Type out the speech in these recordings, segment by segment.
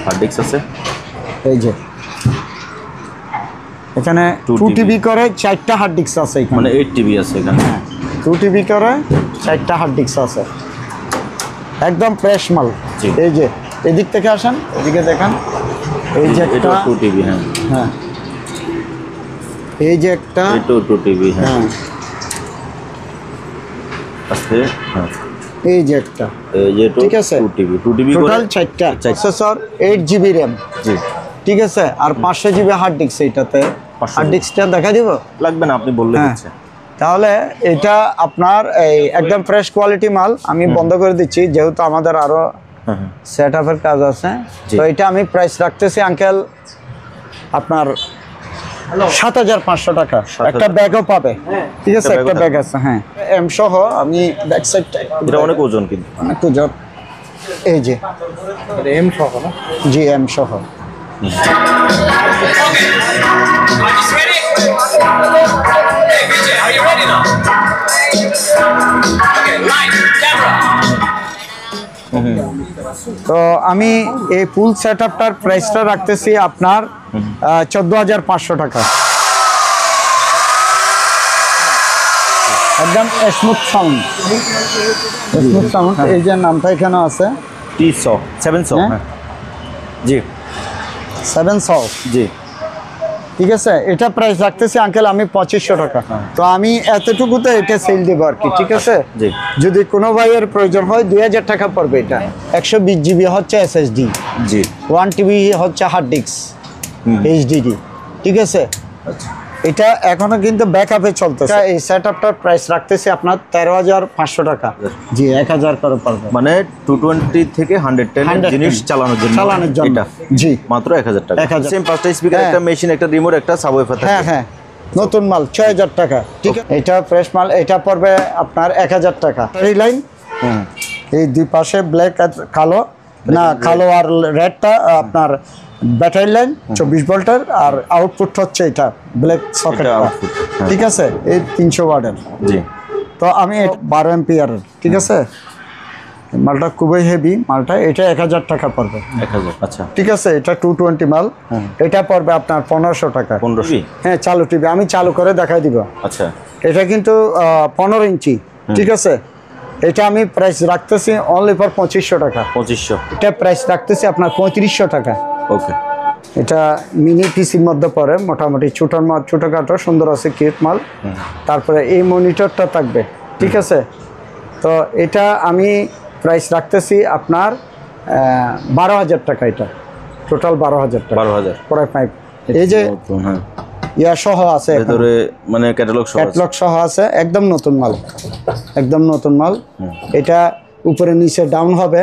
Hard disk আছে এই যে এখানে 2 টিবি করে 4টা হার্ড ডিস্ক আছে এখানে, মানে 8 টিবি আছে এখানে। 2 টিবি করে 4টা হার্ড ডিস্ক আছে, একদম ফ্রেশ মাল। এই যে এদিক থেকে আসেন, এদিকে দেখেন, এই যে একটা 2 টিবি। হ্যাঁ হ্যাঁ, এই যে একটা এটা 2 টিবি। হ্যাঁ আছে। হ্যাঁ এই যে একটা, এই যে ঠিক আছে 2 টিবি টোটাল 4টা প্রসেসর, 8 জিবি র্যাম। জি ঠিক আছে, আর 500 জিবি হার্ড ডিস্ক। এইটাতে হার্ড ডিস্কটা দেখা দিব, লাগবে না, আপনি বললে হচ্ছে। তাহলে এটা আপনার এই একদম ফ্রেশ কোয়ালিটি মাল আমি বন্ধ করে দিচ্ছি, যেহেতু আমাদের আরো সেট আপের কাজ আছে। তো এটা আমি প্রাইস রাখতেছি আঙ্কেল আপনার 7500 টাকা। একটা ব্যাগও পাবে, ঠিক আছে, একটা ব্যাগ আছে। হ্যাঁ এম সহ আমি ব্যাক সাইডটা, এটা অনেক ওজন, কিন্তু অনেক ওজন। এই যে এম সহ না? জি এম সহ। তো আমি এই ফুল সেট আপটার প্রাইসটা রাখতেছি আপনার 14500 টাকা। একদম স্মুথ সাউন্ড, স্মুথ সাউন্ড। এই যে নামটা এখানে আছে T100 700। হ্যাঁ জি 700। জি ঠিক আছে, এটা প্রাইস রাখতেছি আঙ্কেল আমি 2500 টাকা। তো আমি এতটুকুতে এটা সেল দেবো আর কি, ঠিক আছে। জি যদি কোনো ভাইয়ের প্রয়োজন হয় 2000 টাকা পড়বে। এটা 120 জিবি হচ্ছে এসএসডি, জি 1 টিবি হচ্ছে হার্ড ডিস্ক এইচডিডি, ঠিক আছে। এটা এখনো কিন্তু ব্যাকআপে চলতেছে। এই সেটআপটার প্রাইস রাখতেছি আপনার 13500 টাকা। জি 1000 করে পড়বে, মানে 220 থেকে 110 জিনিস চালানোর জন্য এটা জি মাত্র 1000 টাকা। 1000। সেম 5টা স্পিকার, একটা মেশিন, একটা রিমোট, একটা সাবওয়েফার থাকে। হ্যাঁ হ্যাঁ, নতুন মাল 6000 টাকা। ঠিক আছে, এটা ফ্রেশ মাল, এটা পড়বে আপনার 1000 টাকা। এই লাইন এই দুই পাশে ব্ল্যাক আর কালো, না কালো আর রেডটা আপনার ব্যাটারি লাইন 24 ভোল্টের, আর আউটপুট হচ্ছে এটা ব্ল্যাক সকেট, ঠিক আছে। এই 300 ওয়াটের। জি তো আমি 12 এম্পিয়ারের, ঠিক আছে। মালটা খুবই হেভি মালটা, এটা 1000 টাকা পড়বে। 1000। আচ্ছা ঠিক আছে, এটা 220 মাল, এটা পড়বে আপনার 1500 টাকা। 1500? হ্যাঁ চালু টিভি, আমি চালু করে দেখাই দিব। আচ্ছা এটা কিন্তু 15 ইঞ্চি, ঠিক আছে। এটা আমি প্রাইস রাখতেছি অনলি ফর 2500 টাকা। 2500? এটা প্রাইস রাখতেছি আপনার 3500 টাকা। ওকে। এটা মিনি পিসির মধ্যে পড়ে, মোটামুটি ছোটোখাটো সুন্দর আছে, কিউট মাল। তারপরে এই মনিটরটা থাকবে, ঠিক আছে। তো এটা আমি প্রাইস রাখতেছি আপনার 12000 টাকা। এটা টোটাল 12000 টাকা। 12000 পরে পাইপ এই যে ইয়া সহ আছে ভিতরে, মানে ক্যাটালগ সহ আছে, একদম নতুন মাল, একদম নতুন মাল। এটা উপরে নিচে ডাউন হবে,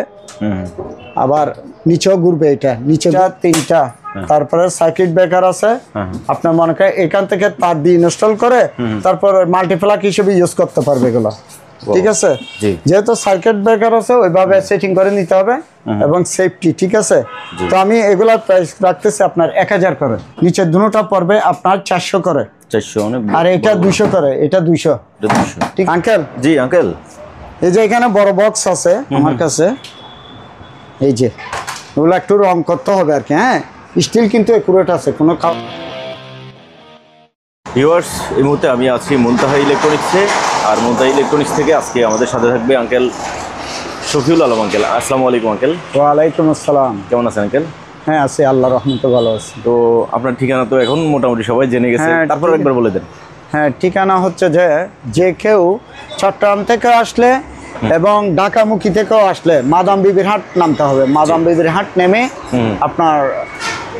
আবার নিচেও ঘুরবে। এটা নিচে 3টা, তারপরে সার্কিট ব্রেকার আছে। আপনার মনে করেন এখান থেকে তার দিয়ে ইনস্টল করে তারপর মাল্টিপ্লাগ হিসেবে ইউজ করতে পারবে এগুলো, ঠিক আছে। যেহেতু সার্কিট ব্রেকার আছে ওইভাবে সেটিং করে নিতে হবে, এবং সেফটি, ঠিক আছে। তো আমি এগুলার প্রাইস রাখতেছি আপনার 1000 করে। নিচে দুটোটা পড়বে আপনার 400 করে। 400 অনেক। আর এটা 200 করে, এটা 200। ঠিক আঙ্কেল? জি আঙ্কেল। এই যে এখানে বড় বক্স আছে আমার কাছে, এই যে ওগুলো একটু রং করতে হবে আর কি। হ্যাঁ স্টিল কিন্তু একুরেট আছে, কোনো ভিউয়ার্স, এই মুহূর্তে আমি আছি মুনতাহা ইলেকট্রনিক্সে। আর মুনতাহা ইলেকট্রনিক্স থেকে আজকে আমাদের সাথে থাকবে আঙ্কেল শফিউল আলম আঙ্কেল। আসসালামু আলাইকুম আঙ্কেল। ওয়ালাইকুম আসসালাম। কেমন আছেন আঙ্কেল? হ্যাঁ আছি, আল্লাহর রহমতে ভালো আছি। তো আপনার ঠিকানা তো এখন মোটামুটি সবাই জেনে গেছে, তারপর একবার বলে দেন। হ্যাঁ ঠিকানা হচ্ছে যে কেউ চট্টগ্রাম থেকে আসলে এবং ঢাকামুখী থেকেও আসলে মাদাম বিবির হাট নামতে হবে। মাদাম বিবির হাট নেমে আপনার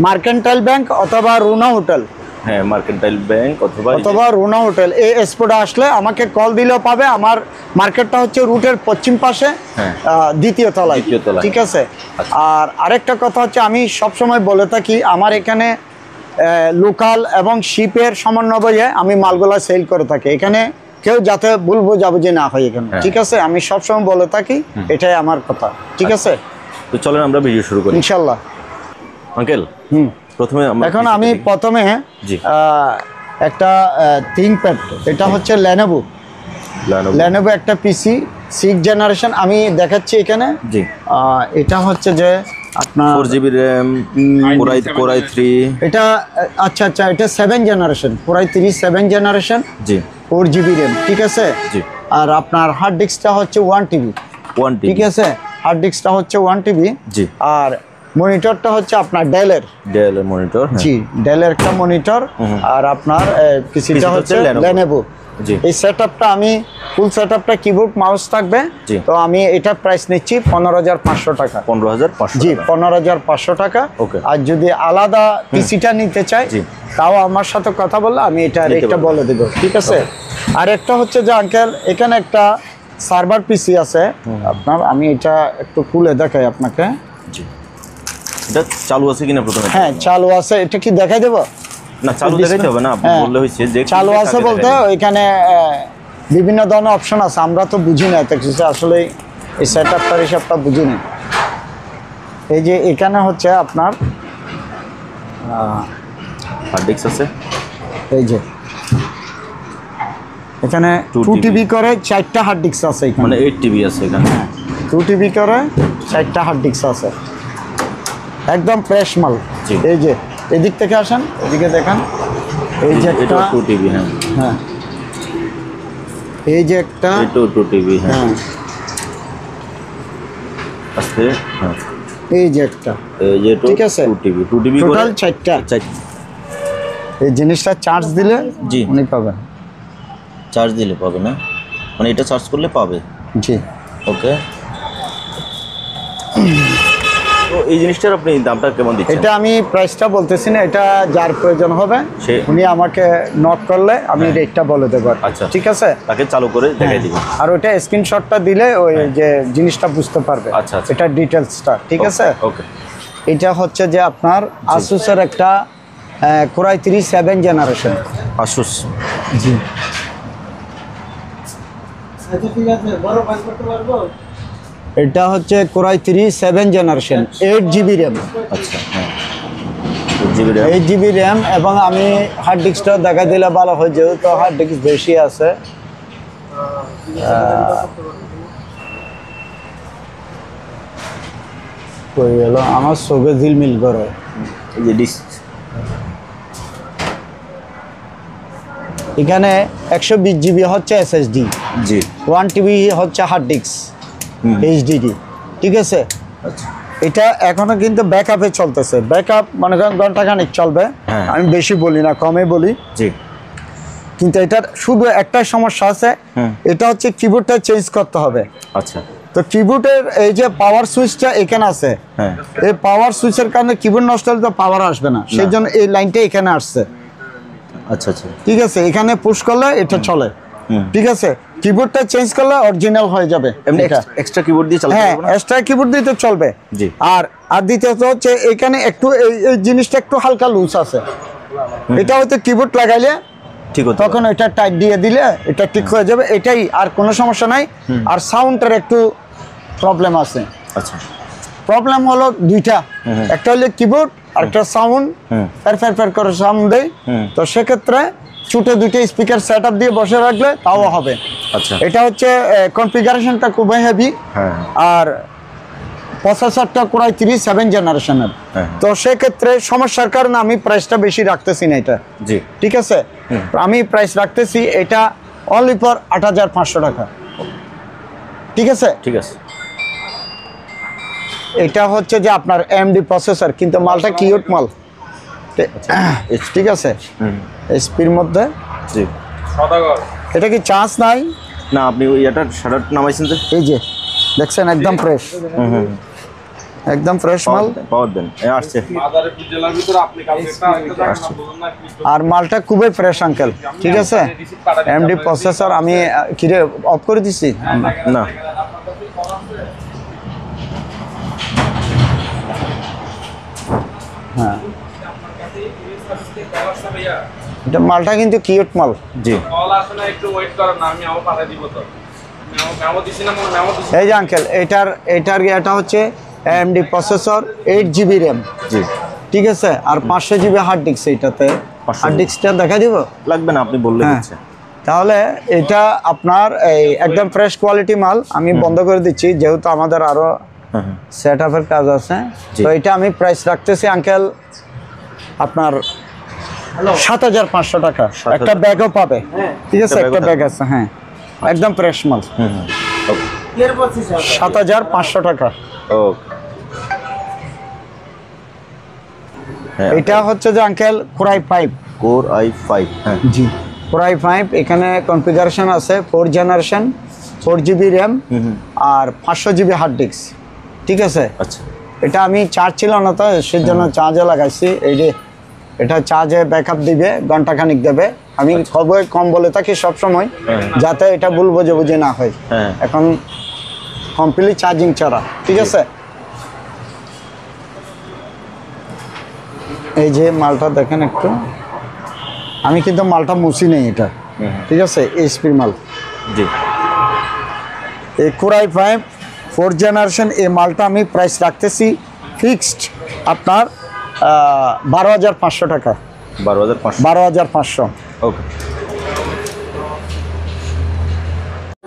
মার্কেন্টাইল ব্যাংক অথবা রুনা হোটেল, হ্যাঁ মার্কেন্টাইল ব্যাংক অথবা রুনা হোটেল, এই স্পটে আসলে আমাকে কল দিলেও পাবে। আমার মার্কেটটা হচ্ছে রুটের পশ্চিম পাশে, দ্বিতীয় তলায়, ঠিক আছে। আর আরেকটা কথা হচ্ছে, আমি সবসময় বলে থাকি আমার এখানে লোকাল এবং শিপের সমন্বয়ে আমি মালগুলা সেল করে থাকি। এখানে কেউ যাতে ভুল বোঝাবুঝি না হয় এখানে, ঠিক আছে। আমি সবসময় বলে থাকি, এটাই আমার কথা, ঠিক আছে। তো চলেন আমরা ভিডিও শুরু করি ইনশাল্লাহ। আঙ্কেল প্রথমে এখন আমি প্রথমে একটা থিংকপ্যাড, এটা হচ্ছে লেনোভো একটা পিসি 6th জেনারেশন আমি দেখাচ্ছি এখানে। এটা হচ্ছে যে আপনার 4GB RAM, কোরাই 3। এটা আচ্ছা আচ্ছা, এটা 7 জেনারেশন, কোরাই 3 7 জেনারেশন, জি 4GB RAM, ঠিক আছে। জি। আর আপনার হার্ড ডিস্কটা হচ্ছে 1TB, 1TB, ঠিক আছে। হার্ড ডিস্কটা হচ্ছে 1TB। জি। আর মনিটরটা হচ্ছে আপনার ডেলের, ডেল মনিটর। জি ডেলের একটা মনিটর। আর আপনার পিসিটা হচ্ছে লেনোভো। জি। এই সেটআপটা আমি ফুল সেটআপটা কিবোর্ড মাউস থাকবে। জি। তো আমি এটা প্রাইস নিচ্ছি 15,500 টাকা। 15,500 জি 15,500 টাকা। ওকে। আর যদি আলাদা পিসিটা নিতে চাই জি। তাও আমার সাথে কথা বললে আমি এটা নিতে রেটটা পারবো। বলে দেবো, ঠিক আছে। আর একটা হচ্ছে যে আঙ্কেল এখানে একটা সার্ভার পিসি আছে আপনার, আমি এটা একটু খুলে দেখাই আপনাকে। জি। এটা চালু আছে কিনা প্রথমে? হ্যাঁ চালু আছে, এটা কি দেখাই দেবো? না, চালু দেখাইতে হবে না, আপনি হ্যাঁ, বললে হইছে যে চালু আছে বলতে এখানে বিভিন্ন ধরনের অপশন আছে, আমরা তো বুঝি না এত কিছু, আসলে এই সেটআপটার হিসাবটা বুঝি না। এই যে এখানে হচ্ছে আপনার হার্ড ডিস্ক আছে, এই যে এখানে 2TB করে 4টা হার্ড ডিস্ক আছে এখানে, মানে 8TB আছে এখানে। 2TB করে 4টা হার্ড ডিস্ক আছে, একদম ফ্রেশ মাল। জি। এই যে এদিক থেকে আসেন, এদিকে দেখেন, এই যে এটা একটা 2TB, হ্যাঁ। হ্যাঁ এই যে একটা এটাও 2TB, হ্যাঁ। হ্যাঁ আস্তে, হ্যাঁ। এই যে একটা, এই যে এটাও ঠিক আছে। 2TB টোটাল 4টা। এই জিনিসটা চার্জ দিলে জি। উনি পাবেন। চার্জ দিলে পাবে না, মানে এটা চার্জ করলে পাবে। জি। ওকে। তো এই জিনিসটার আপনি দামটা কেমন দিচ্ছেন? এটা আমি প্রাইসটা বলতেছি না, এটা যার প্রয়োজন হবে উনি আমাকে নোট করলে আমি রেটটা বলে দেবো। আচ্ছা, ঠিক আছে, তাকে চালু করে দেখাই দিবেন। আর ওইটা স্ক্রিনশটটা দিলে ওই যে জিনিসটা বুঝতে পারবে। আচ্ছা, আচ্ছা। এটা ডিটেলসটা, ঠিক আছে। ওকে। এটা হচ্ছে যে আপনার আসুসের একটা কোরাই 3 7 জেনারেশন। আসুস। জি। এটা হচ্ছে কোরাই 3 7 জেনারেশন, 8GB RAM। আচ্ছা, হ্যাঁ। 8GB RAM, 8GB RAM, এবং আমি হার্ড ডিস্কটা দেখা দিলে ভালো হয়, যেহেতু হার্ড ডিস্ক বেশি আছে। কই গেল আমার চোখে ঝিলমিল করে। এই যে ডিস্ক। এখানে 120GB হচ্ছে SSD, জি। 1TB হচ্ছে হার্ড ডিস্ক HDD, ঠিক আছে। আচ্ছা। এটা এখনো কিন্তু ব্যাকআপে চলতেছে, ব্যাকআপ মনে করেন ঘন্টাখানিক চলবে। হ্যাঁ। আমি বেশি বলি না, কমে বলি। জি। কিন্তু এটার শুধু একটাই সমস্যা আছে, এটা হচ্ছে কিবোর্ডটা চেঞ্জ করতে হবে। আচ্ছা। তো কিবোর্ডের এই যে পাওয়ার সুইচটা এখানে আছে, হ্যাঁ। এই পাওয়ার সুইচের কারণে কিবোর্ড নষ্ট হলে তো পাওয়ার আসবে না, সেই জন্য এই লাইনটা এখানে আসছে। আচ্ছা, আচ্ছা। ঠিক আছে, এখানে পুশ করলে এটা চলে, ঠিক আছে। কিবোর্ডটা চেঞ্জ করলে অরিজিনাল হয়ে যাবে। এমনি এক্সট্রা কিবোর্ড দিয়ে চালাতে হ্যাঁ, পারবো না? এক্সট্রা কিবোর্ড দিতে চলবে। জি। আর দ্বিতীয়ত হচ্ছে এখানে একটু এই জিনিসটা একটু হালকা লুজ আছে, এটা হয়তো কিবোর্ড লাগাইলে ঠিক আছে, তখন এটা টাইট দিয়ে দিলে এটা ঠিক হয়ে যাবে, এটাই, আর কোনো সমস্যা নাই। আর সাউন্ডের একটু প্রবলেম আছে। আচ্ছা। প্রবলেম হলো দুইটা, একটা হলো কিবোর্ড আর একটা সাউন্ড ফের ফের করে সাউন্ড দেয়। তো সেক্ষেত্রে ছোটো দুইটা স্পিকার সেট আপ দিয়ে বসে রাখলে তাও হবে। আচ্ছা। এটা হচ্ছে কনফিগারেশনটা খুবই হেভি। হ্যাঁ। আর প্রসেসরটা কোরাই 3 7 জেনারেশনের। হ্যাঁ। তো সেক্ষেত্রে সমস্যার কারণে আমি প্রাইসটা বেশি রাখতেছি না এটা। জি। ঠিক আছে, আমি প্রাইস রাখতেছি এটা অনলি ফর 8,500 টাকা। ঠিক আছে। ঠিক আছে। এটা হচ্ছে যে আপনার AMD প্রসেসর, কিন্তু মালটা কিউট মাল। ঠিক আছে, এসপির মধ্যে। জি। এটা কি চান্স নাই? না, আপনি ওই এটার শাটার নামাইছেন যে? এই যে দেখছেন, একদম ফ্রেশ, একদম ফ্রেশ মাল। পাওয়ার দেন, আসছে। আর মালটা খুবই ফ্রেশ আঙ্কেল, ঠিক আছে। AMD প্রসেসর আমি কিরে অফ করে দিছি না। হ্যাঁ, এটা মালটা কিন্তু কিউট মাল। জি। এই যে আঙ্কেল, এটার এটা হচ্ছে AMD প্রসেসর, 8GB RAM। জি। ঠিক আছে, আর 500GB হার্ড ডিস্ক। এটাতে হার্ড ডিস্কটা দেখা দিব? লাগবে না, আপনি বললে হ্যাঁ। হচ্ছে। তাহলে এটা আপনার এই একদম ফ্রেশ কোয়ালিটি মাল আমি বন্ধ করে দিচ্ছি, যেহেতু আমাদের আরো সেট আপের কাজ আছে। জি। তো এটা আমি প্রাইস রাখতেছি আঙ্কেল আপনার 7,500 টাকা। একটা ব্যাগও পাবে, ঠিক আছে, একটা একটা ব্যাগও ব্যাগ আছে, হ্যাঁ, একদম ফ্রেশ মাল। 7,500 টাকা। ওকে। হ্যাঁ, এটা হচ্ছে যে আঙ্কেল কোরাই 5। কোর i5, হ্যাঁ জি, কোরাই 5। এখানে কনফিগারেশন আছে 4 জেনারেশন, 4GB র্যাম আর 500GB হার্ড ডিস্ক, ঠিক আছে। আচ্ছা, এটা আমি চার্জ ছিল না তো সেজন্য চার্জে লাগাইছি। এই যে এটা চার্জে ব্যাকআপ দিবে, ঘন্টাখানিক দেবে। আমি খবর কম বলে থাকি সবসময়, যাতে এটা ভুল বোঝাবুঝি না হয়। হ্যাঁ। এখন কমপ্লিট চার্জিং ছাড়া, ঠিক আছে। এই যে মালটা দেখেন একটু, আমি কিন্তু মালটা মুছি নেই এটা, ঠিক আছে, এইচপির মাল। জি, এই কোরাই 5 4 জেনারেশন, এই মালটা আমি প্রাইস রাখতেছি ফিক্সড আপনার 12,500 টাকা। 12,500। 12,500। ওকে।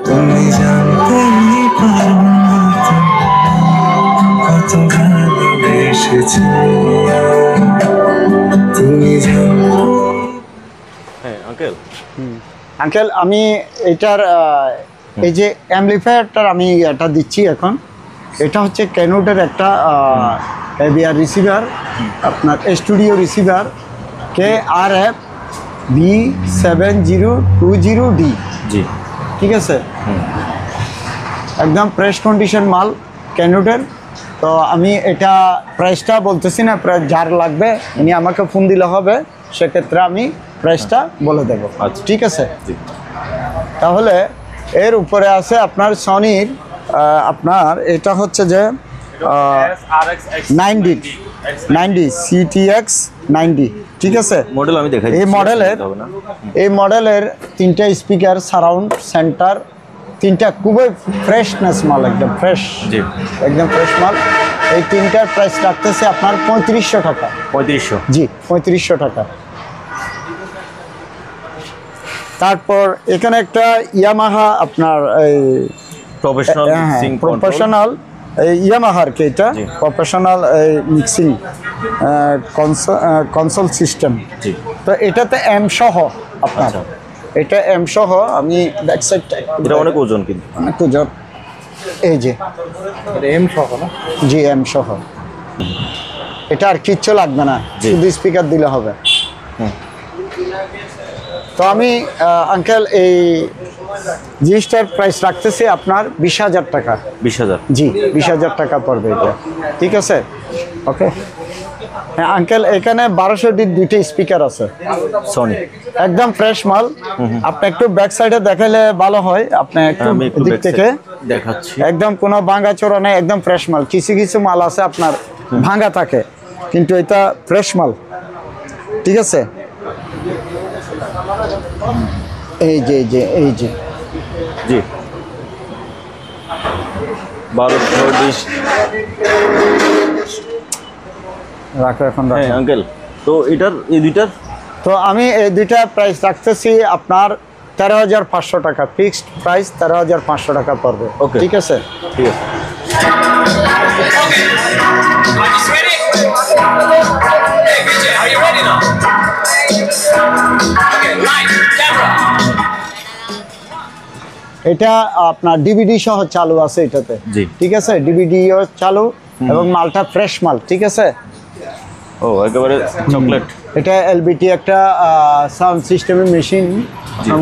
তুমি জানতেই পারো না কত ভালোবেসেছি তুমি জানো। হ্যাঁ আঙ্কেল, আঙ্কেল আমি এটার এই যে অ্যাম্পলিফায়ারটার আমি এটা দিচ্ছি এখন। এটা হচ্ছে ক্যানোডের একটা এবিআর রিসিভার, আপনার স্টুডিও রিসিভার KRF B7020D, জি, ঠিক আছে। একদম ফ্রেশ কন্ডিশন মাল ক্যানোডের। তো আমি এটা প্রাইসটা বলতেছি না, প্রাইস যার লাগবে উনি আমাকে ফোন দিলে হবে, সেক্ষেত্রে আমি প্রাইসটা বলে দেবো, আচ্ছা। ঠিক আছে। জি, তাহলে এর উপরে আছে আপনার সনির আপনার এটা হচ্ছে যে 90 CTX 90, ঠিক আছে। মডেল আমি দেখাই এই মডেলের হবে না। এই মডেলের 3টা স্পিকার, সারাউন্ড, সেন্টার, 3টা খুবই ফ্রেশনেস মাল, একদম ফ্রেশ, জি, একদম ফ্রেশ মাল। এই 3টার প্রাইস রাখতেছে আপনার 3500 টাকা। 3500। জি, 3500 টাকা। তারপর এখানে একটা ইয়ামাহা আপনার এই প্রফেশনাল মিক্সিং প্রফেশনাল ইয়ামাহার কি এটা জি। Professional mixing console system. জি, তো এটাতে এম সহ আপনার, আচ্ছা। এটা এম সহ। আমি ব্যাক সাইডটা এটা অনেক ওজন কিন্তু। অনেক ওজন। এই যে এটা এম সহ না? জি, এম সহ। এটা আর কিচ্ছু লাগবে না, জি। শুধু স্পিকার দিলে হবে। তো আমি আঙ্কেল এই জিনিসটার প্রাইস রাখতেছি আপনার 20,000 টাকা। 20,000। জি, 20,000 টাকা পড়বে এটা, ঠিক আছে। ওকে। হ্যাঁ আঙ্কেল, এখানে 1200 দুইটা স্পিকার আছে, সনি। একদম ফ্রেশ মাল। আপনি একটু ব্যাক সাইডে দেখালে ভালো হয়, আপনি একটু আমি একটু দিক back থেকে side দেখাচ্ছি। একদম কোনো ভাঙা চোরা নেই, একদম ফ্রেশ মাল। কিছু কিছু মাল আছে আপনার ভাঙা থাকে, কিন্তু এটা ফ্রেশ মাল, ঠিক আছে। এই যে এই যে এই যে জি, 1220। রাখো এখন হ্যাঁ রাখো। আঙ্কেল, তো এটার এই দুইটার তো আমি এই দুইটা প্রাইস রাখতেছি আপনার 13,500 টাকা। ফিক্সড প্রাইস 13,500 টাকা পড়বে, Okay. ঠিক আছে। ঠিক আছে। Hey, BJ, are you ready now? Okay, light, camera. এটা আপনার ডিভিডি সহ চালু আছে এটাতে, জি। ঠিক আছে। ডিভিডিও চালু এবং মালটা ফ্রেশ মাল, ঠিক আছে। ও একেবারে চকলেট। এটা এলবিটি একটা সাউন্ড সিস্টেমের মেশিন।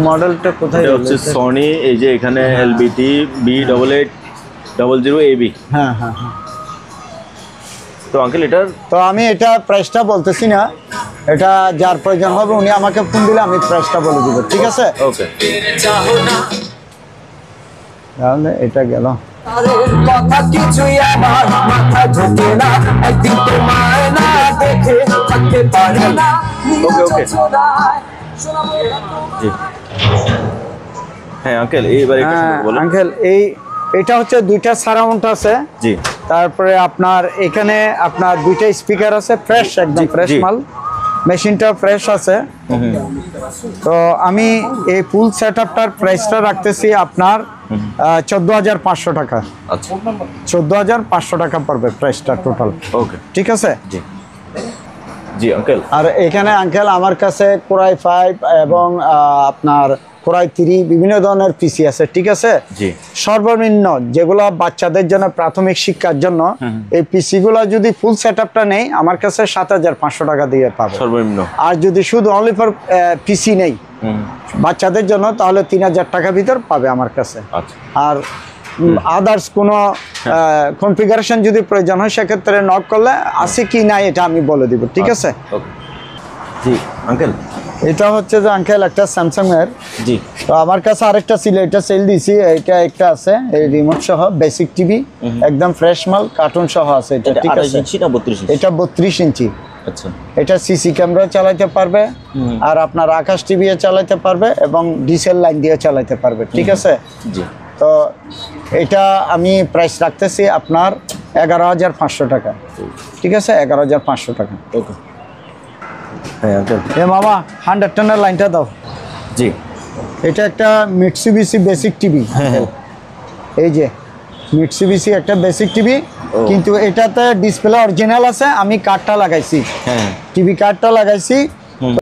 মডেলটা কোথায় এটা হচ্ছে রয়েছে? সনি। এই যে এখানে LBT B8800AB। হ্যাঁ হ্যাঁ হ্যাঁ। তো আঙ্কেল এটার তো আমি এটা প্রাইসটা বলতেছি না, এটা যার প্রয়োজন হবে উনি আমাকে ফোন দিলে আমি প্রাইসটা বলে দিব, ঠিক আছে। ওকে। তাহলে এটা গেল। কথা কিছুই আমার মাথা ঢোকে না, একদিন তোমায় না দেখে থাকতে পারে না। ওকে ওকে। জি। হ্যাঁ আঙ্কেল, এইবার এটা বলেন। আঙ্কেল এটা হচ্ছে দুইটা সারাউন্ড আছে, জি, তারপরে আপনার এখানে আপনার দুইটা স্পিকার আছে, ফ্রেশ, একদম জি, ফ্রেশ জি। মাল। মেশিনটা ফ্রেশ আছে। তো আমি এই ফুল সেট আপটার প্রাইসটা রাখতেছি আপনার 14,500 টাকা। আচ্ছা 14,500 টাকা পড়বে প্রাইসটা টোটাল। ওকে ঠিক আছে। জি জি আঙ্কেল। আর এখানে আঙ্কেল আমার কাছে কোরাই 5 এবং আপনার কোরাই 3 বিভিন্ন ধরনের পিসি আছে। ঠিক আছে। জি সর্বনিম্ন যেগুলো বাচ্চাদের জন্য প্রাথমিক শিক্ষার জন্য এই পিসি গুলো যদি ফুল সেটআপটা নেই আমার কাছে 7,500 টাকা দিয়ে পাবে সর্বনিম্ন। আর যদি শুধু অনলি ফর পিসি নেই বাচ্চাদের জন্য তাহলে 3,000 টাকা ভিতর পাবে আমার কাছে। আচ্ছা আর আদার্স কোনো কনফিগারেশন যদি প্রয়োজন হয় সেক্ষেত্রে নক করলে আছে কি না এটা আমি বলে দিব। ঠিক আছে। ওকে জি আঙ্কেল। এটা হচ্ছে যে আঙ্কেল একটা স্যামসাং এর। জি তো আমার কাছে আরেকটা ছিল, এটা সেল দিছি। এটা একটা আছে এই রিমোট সহ বেসিক টিভি, একদম ফ্রেশ মাল, কার্টুন সহ আছে এটা। ঠিক 28 আছে। ইঞ্চি না 32 ইঞ্চি? এটা 32 ইঞ্চি। আচ্ছা এটা সিসি ক্যামেরা চালাতে পারবে আর আপনার আকাশ টিভি চালাতে পারবে এবং ডিসেল লাইন দিয়ে চালাতে পারবে। ঠিক আছে। জি তো এটা আমি প্রাইস রাখতেছি আপনার 11,500 টাকা। ঠিক আছে। 11,500 টাকা। ওকে হ্যাঁ আঙ্কেল। এ মামা 110 এর লাইনটা দাও। জি এটা একটা মিটসুবিশি বেসিক টিভি। হ্যাঁ এই যে মিটসুবিশি একটা বেসিক টিভি, কিন্তু এটাতে ডিসপ্লে অরিজিনাল আছে, আমি কার্ডটা লাগাইছি, হ্যাঁ টিভি কার্ডটা লাগাইছি।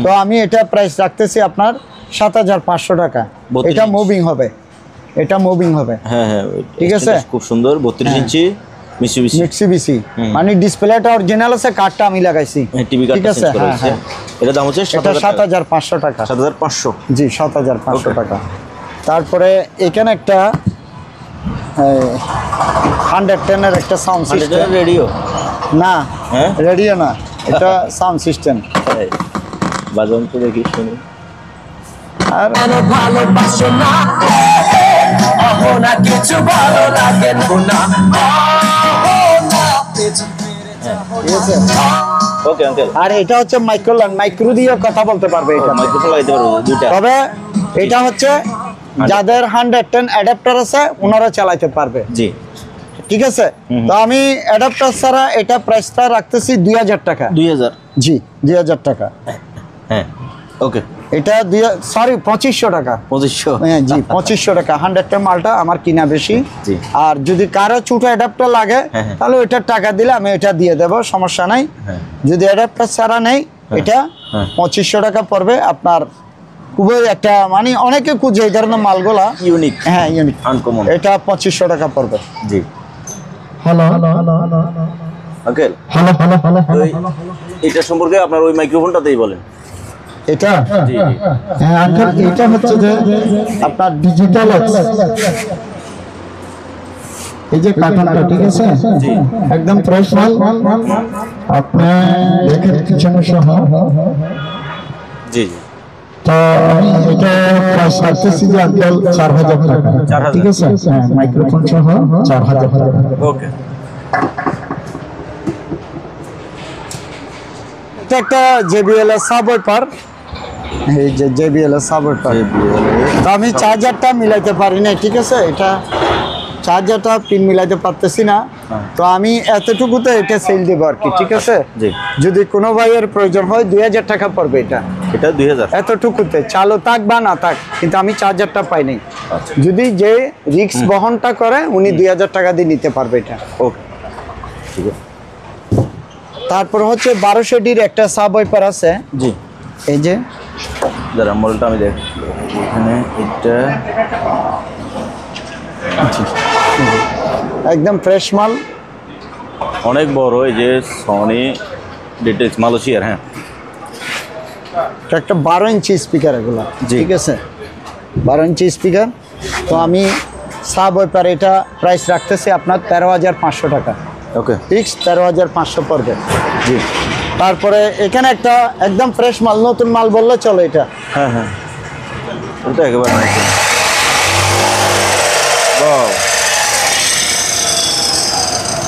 তো আমি এটা প্রাইস রাখতেছি আপনার 7,500 টাকা। 32 এটা মুভিং হবে, এটা মুভিং হবে। হ্যাঁ হ্যাঁ ঠিক আছে। খুব সুন্দর 32 ইঞ্চি মিটসুবিশি। মিটসুবিশি মানে ডিসপ্লেটা অরিজিনাল আছে, কার্ডটা আমি লাগাইছি। টিভি ঠিক কার্ডটা আছে। চেঞ্জ করা হ্যাঁ হয়েছে। হ্যাঁ এটা দাম হচ্ছে এটা 7,500 টাকা। 7,500। জি 7,500 Okay. টাকা। তারপরে এখানে একটা 110 এর একটা সাউন্ড সিস্টেম। রেডিও না হ্যাঁ? রেডিও না, এটা সাউন্ড সিস্টেম। বাজান তো দেখি শুনি। আর ভালোবাসো না অহো না কিছু ভালো লাগে না ঠিক আছে। Okay uncle. আর এটা হচ্ছে মাইক্রো দিয়ে কথা বলতে পারবে এটা। মাইক্রোফোন লাগাইতে পারবো দুইটা? তবে এটা হচ্ছে যাদের 110 অ্যাডাপ্টার আছে ওনারা চালাতে পারবে। জি ঠিক আছে। তো আমি অ্যাডাপ্টার ছাড়া এটা প্রাইসটা রাখতেছি 2,000 টাকা। 2000? জি 2,000 টাকা। হ্যাঁ ওকে। এটা 2500 টাকা। 2500? হ্যাঁ জি 2500 টাকা। 110 মালটা আমার কিনা বেশি। জি। আর যদি কারো ছোট অ্যাডাপ্টার লাগে তাহলে ওইটার টাকা দিলে আমি এটা দিয়ে দেব, সমস্যা নাই। যদি অ্যাডাপ্টার ছাড়া নেই এটা 2500 টাকা পড়বে আপনার। খুবই একটা মানে অনেকে খুঁজে এই ধরনের মালগুলা ইউনিক। হ্যাঁ ইউনিক আনকমন। এটা 2500 টাকা পড়বে। জি হ্যালো আঙ্কেল। এটা সম্পর্কে আপনার ওই মাইক্রোফোনটাতেই বলেন। এটা জি জি হ্যাঁ আঙ্কেল, এটা হচ্ছে যে আপনার ডিজিটাল এই যে কার্টুনটা। ঠিক আছে। একদম ফ্রেশ মাল। আপনি দেখেন পিছনে সহ। জি জি তো আমি এটা প্রাইস রাখতেছি যে আঙ্কেল 4,000 টাকা। 4,000? ঠিক আছে। হ্যাঁ মাইক্রোফোন সহ 4,000 টাকা। ওকে। এটা একটা JBL এর সাবওয়ুফার। এই যে JBL এর সাবওয়ুফার। তো আমি চার্জারটা মিলাইতে পারি না। ঠিক আছে। এটা চার্জারটা পিন মিলাইতে পারতেছি না। তো আমি এতটুকুতে এটা সেল দেবো আর কি। ঠিক আছে। জি যদি কোনো ভাইয়ের প্রয়োজন হয় 2,000 টাকা পড়বে এটা। এটা 2000? এতটুকুতে চালু থাক বা না থাক, কিন্তু আমি চার্জারটা পাই নাই। আচ্ছা যদি যে রিক্স বহনটা করে উনি 2,000 টাকা দিয়ে নিতে পারবে এটা। ওকে ঠিক আছে। তারপর হচ্ছে 1200 ডির একটা সাবওয়ুফার আছে। জি এই যে দাঁড়া মডেলটা আমি দেখ। এখানে এটা একদম ফ্রেশ মাল, অনেক বড়। এই যে সনি ডিটেলস মালয়েশিয়ার। হ্যাঁ এটা একটা 12 ইঞ্চি স্পিকার এগুলো। জি। ঠিক আছে। 12 ইঞ্চি স্পিকার। তো আমি সাবওয়ুফার এটা প্রাইস রাখতেছি আপনার 13,500 টাকা। ওকে ফিক্স 13,500 পড়বে। জি। তারপরে এখানে একটা একদম ফ্রেশ মাল, নতুন মাল বললে চলো এটা। হ্যাঁ হ্যাঁ ওটা একেবারে নতুন। বাহ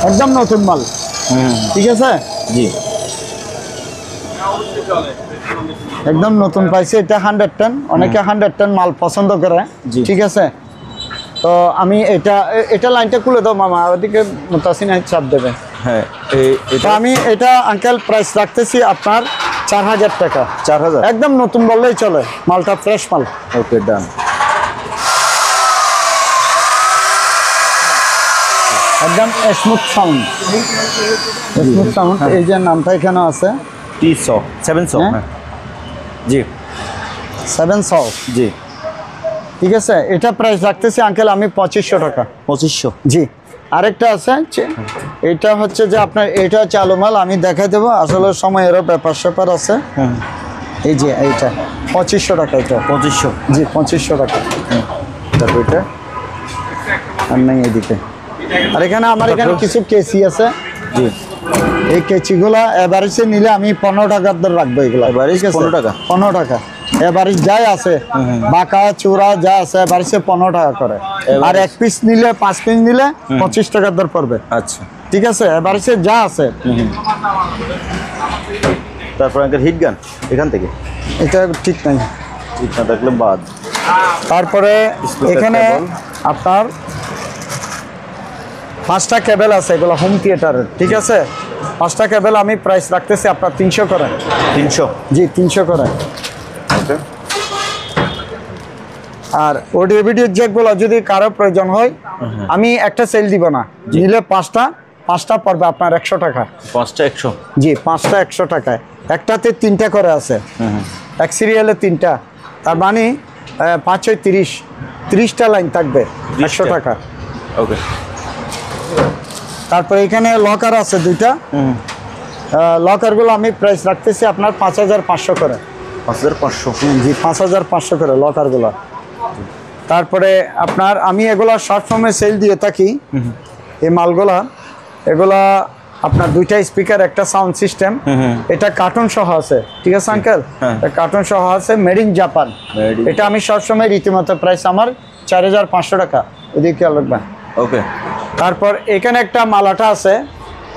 একদম নতুন মাল। ঠিক আছে। জি একদম নতুন পাইছি এটা 110। অনেকে 110 মাল পছন্দ করে। জি। ঠিক আছে। তো আমি এটা লাইনটা খুলে দাও মামা, ওদিকে মুতাসিন চাপ দেবে। হ্যাঁ তো আমি এটা আঙ্কেল প্রাইস রাখতেছি আপনার 4000 টাকা। 4000 একদম নতুন বললেই চলে, মালটা ফ্রেশ মাল। ওকে ডান। একদম স্মুথ সাউন্ড, স্মুথ সাউন্ড। এই যে নামটা এখানে আছে T100 700 হ্যাঁ। হ্যাঁ জি 700। জি ঠিক আছে, এটা প্রাইস রাখতেছি আঙ্কেল আমি 2500 টাকা। 2500 জি। আরেকটা আছে এটা হচ্ছে যে আপনার এটা চালু মাল, আমি দেখাই দেবো, আসলে সময়েরও ব্যাপার স্যাপার আছে। এই যে এইটা 2500 টাকা, এটা 2500 জি 2500 টাকা। তারপর এটা আর নাই এদিকে। আর এখানে আমার এখানে কিছু কেসি আছে। জি এই কেচিগুলা এভারেজে নিলে আমি 15 টাকার দর রাখবো এগুলো। Average 15 টাকা? 15 টাকা এভারেজ যাই আছে, বাঁকা চূড়া যা আছে এভারেজে 15 টাকা করে। আর এক পিস নিলে 5 পিস নিলে 25 টাকার দর পড়বে। আচ্ছা ঠিক আছে, এভারেজে যা আছে। তারপর আঙ্কেল হিট গান এখান থেকে এটা ঠিক নাই। হিট না থাকলে বাদ। তারপরে Speaker এখানে cable। আপনার 5টা কেবল আছে, এগুলো হোম থিয়েটারের। ঠিক আছে, 5টা কেবল আমি প্রাইস রাখতেছি আপনার 300 করে। 300 জি 300 করে। ওকে আর অডিও ভিডিও যেগুলো যদি কারো প্রয়োজন হয় আমি একটা সেল দিব না, নিলে 5টা পড়বে আপনার 100 টাকা। 5টা 100 জি 5টা 100 টাকায়। একটাতে 3টা করে আছে, এক সিরিয়ালে 3টা, তার মানে 5 6 30টা লাইন থাকবে 100 টাকা। ওকে তারপরে এখানে লকার আছে 2টা, লকারগুলো আমি প্রাইস রাখতেছি আপনার 5500 করে। 5500 জি 5500 করে লকারগুলো। তারপরে আপনার আমি এগুলা শর্ট ফর্মে সেল দিয়ে থাকি এই মালগুলা। এগুলা আপনার 2টা স্পিকার, একটা সাউন্ড সিস্টেম, এটা কার্টুন সহ আছে। ঠিক আছে আঙ্কেল, কার্টুন সহ আছে, মেড ইন জাপান। এটা আমি সবসময় রীতিমতো প্রাইস আমার 4500 টাকা। এদিকে রাখবেন। ওকে তারপর এখানে একটা মালাটা আছে,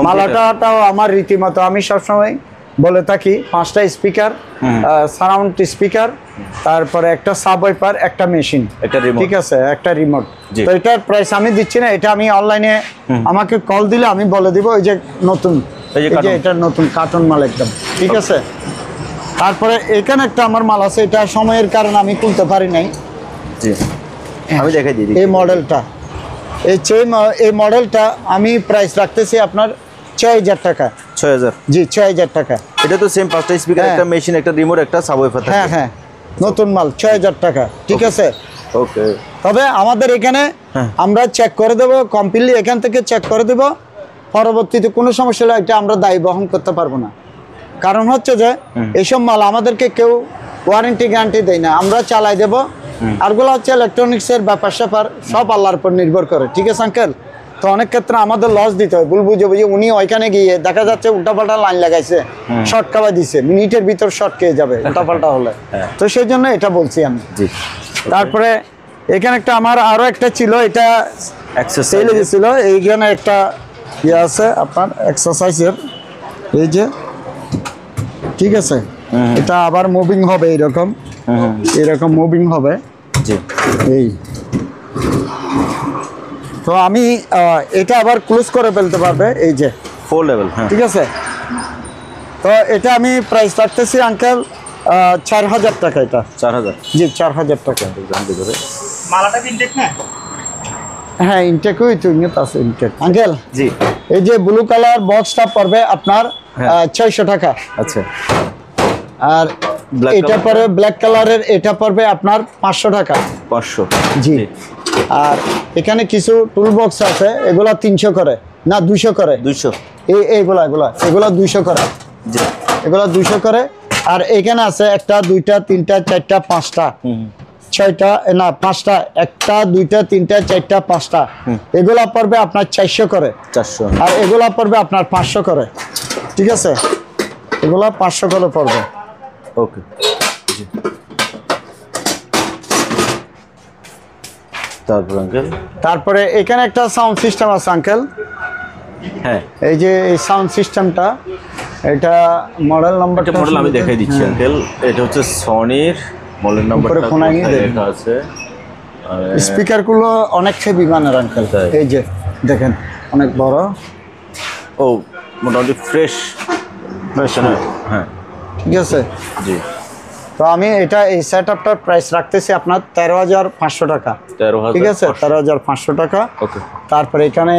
মালাটাও আমার রীতিমতো আমি সবসময় বলে থাকি 5টা স্পিকার, সারাউন্ড স্পিকার, তারপরে একটা সাবওয়াইপার, একটা মেশিন, একটা রিমোট। ঠিক আছে, একটা রিমোট। জি। তো এটার প্রাইস আমি দিচ্ছি না, এটা আমি অনলাইনে আমাকে কল দিলে আমি বলে দিব এই যে নতুন, এই যে এই যে কার্টুন। এটা নতুন কার্টুন মাল একদম। ঠিক আছে, তারপরে এখানে একটা আমার মাল আছে, এটা সময়ের কারণে আমি খুলতে পারি নাই। জি আমি দেখাই দিই এই মডেলটা, এই মডেলটা আমি প্রাইস রাখতেছি আপনার 6000 টাকা। 6000 জি 6000 টাকা। এটা তো সেম 5টা স্পিকার, হ্যাঁ। একটা মেশিন, একটা রিমোট, একটা সাবওয়ুফার থাকে। হ্যাঁ হ্যাঁ, নতুন মাল 6000 টাকা। ঠিক আছে, ওকে তবে আমাদের এখানে আমরা চেক করে দেবো কমপ্লিটলি, এখান থেকে চেক করে দেবো। পরবর্তীতে কোনো সমস্যা হলে এটা আমরা দায়ী বহন করতে পারবো না। কারণ হচ্ছে যে এইসব মাল আমাদেরকে কেউ ওয়ারেন্টি গ্যারান্টি দেয় না, আমরা চালাই দেবো। আরগুলো হচ্ছে ইলেকট্রনিক্সের ব্যাপার স্যাপার, সব আল্লাহর উপর নির্ভর করে। ঠিক আছে আঙ্কেল, তো অনেক ক্ষেত্রে আমাদের লস দিতে হয়, ভুল বুঝে বুঝে উনি ওইখানে গিয়ে দেখা যাচ্ছে উল্টাপাল্টা লাইন লাগাইছে, শর্ট খাওয়াই দিছে, মিনিটের ভিতর শর্ট খেয়ে যাবে উল্টাপাল্টা হলে। তো সেই জন্য এটা বলছি আমি। জি তারপরে এখানে একটা আমার আরো একটা ছিল, এটা এক্সারসাইজ সেলে দিছিল। এইখানে একটা ইয়ে আছে আপনার এক্সারসাইজের, এই যে, ঠিক আছে, এটা আবার মুভিং হবে, এইরকম এরকম মুভিং হবে। জি এই তো আমি এটা আবার ক্লোজ করে ফেলতে পারবে, এই যে 4 লেভেল। হ্যাঁ ঠিক আছে। তো এটা আমি প্রাইস রাখতেছি আঙ্কেল 4000 টাকা। এটা 4000 জি 4000 টাকা। জানতে করে মালাটা ইনটেক না? হ্যাঁ ইনটেকও আছে ইনটেক আঙ্কেল। জি এই যে ব্লু কালার বক্সটা পড়বে আপনার 600 টাকা। আচ্ছা আর Black এটা color? পড়বে ব্ল্যাক কালারের, এটা পড়বে আপনার 500 টাকা। 500 জি। আর এখানে কিছু টুল বক্স আছে, এগুলা 300 করে, না 200 করে। 200 এগুলা 200 করে, জি এগুলা 200 করে। আর এখানে আছে 1টা 2টা 3টা 4টা 5টা 6টা, না 5টা, 1টা 2টা 3টা 4টা 5টা, এগুলা পড়বে আপনার 400 করে। 400 আর এগুলা পড়বে আপনার 500 করে। ঠিক আছে, এগুলা 500 করে পড়বে। ওকে জি। তারপর আঙ্কেল তারপরে এখানে একটা সাউন্ড সিস্টেম আছে আঙ্কেল। হ্যাঁ এই যে এই সাউন্ড সিস্টেমটা, এটা মডেল নাম্বারটা একটা মডেল আমি দেখাই দিচ্ছি আঙ্কেল। এটা হচ্ছে সনির মডেল নাম্বারটা ফোনাই নিয়ে দেখুন। লেখা আছে। স্পিকারগুলো অনেক হেভি মানের আঙ্কেল, তাই? এই যে দেখেন অনেক বড়। ও মোটামুটি ফ্রেশ না? হ্যাঁ ঠিক আছে। জি। তো আমি এটা এই সেট আপটার প্রাইস রাখতেছি আপনার 13,500 টাকা। 13,500 ঠিক আছে, 13,500 টাকা। ওকে। তারপরে এখানে